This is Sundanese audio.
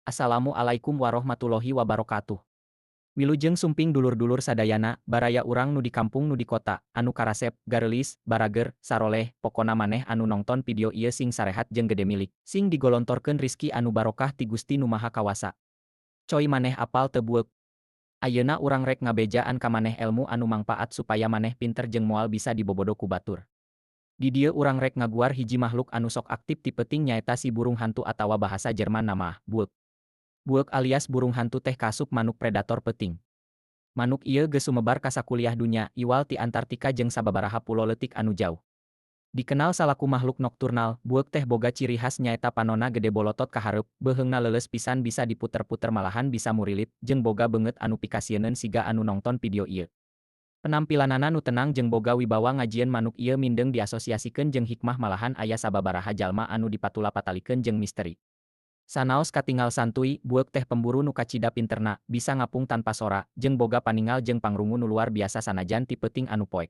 Assalamualaikum warahmatullahi wabarakatuh. Wilujeng sumping dulur-dulur sadayana, baraya urang nu di kampung nu di kota, anu karasep, gareulis, barager, saroleh, pokona maneh anu nongton video ieu sing sarehat jeung gede milik, sing digolontorkeun rizki anu barokah ti Gusti Nu Maha Kawasa. Coy maneh apal teu buek. Ayeuna urang rek ngabejaan ka maneh elmu anu mangpaat supaya maneh pinter jeung moal bisa dibobodo ku batur. Di dieu urang rek ngaguar hiji makhluk anu sok aktif ti peuting nyaeta si burung hantu atawa bahasa Jerman nama buek. Buek alias burung hantu teh kasup manuk predator peuting. Manuk ieu geus sumebar ka sakuliah dunya, iwal ti Antartika jeung sababaraha pulo leutik anu jauh. Dikenal salaku makhluk nokturnal, buek teh boga ciri khas nyaeta panonna gede bolotot ka hareup, beheungna leuleus pisan bisa diputer-puter malahan bisa murilip, jeung boga beungeut anu pikasieun siga anu nongton video ieu. Penampilanana nu tenang jeung boga wibawa ngajieun manuk ieu mindeng diasosiasikeun jeung hikmah malahan aya sababaraha jalma anu dipatula-patalikeun jeung misteri. Sanaos katingal santuy, buek teh pemburu nu kacida pinterna, bisa ngapung tanpa sora, jeung boga paningal jeung pangrungu nu luar biasa sanajan ti peuting anu poek.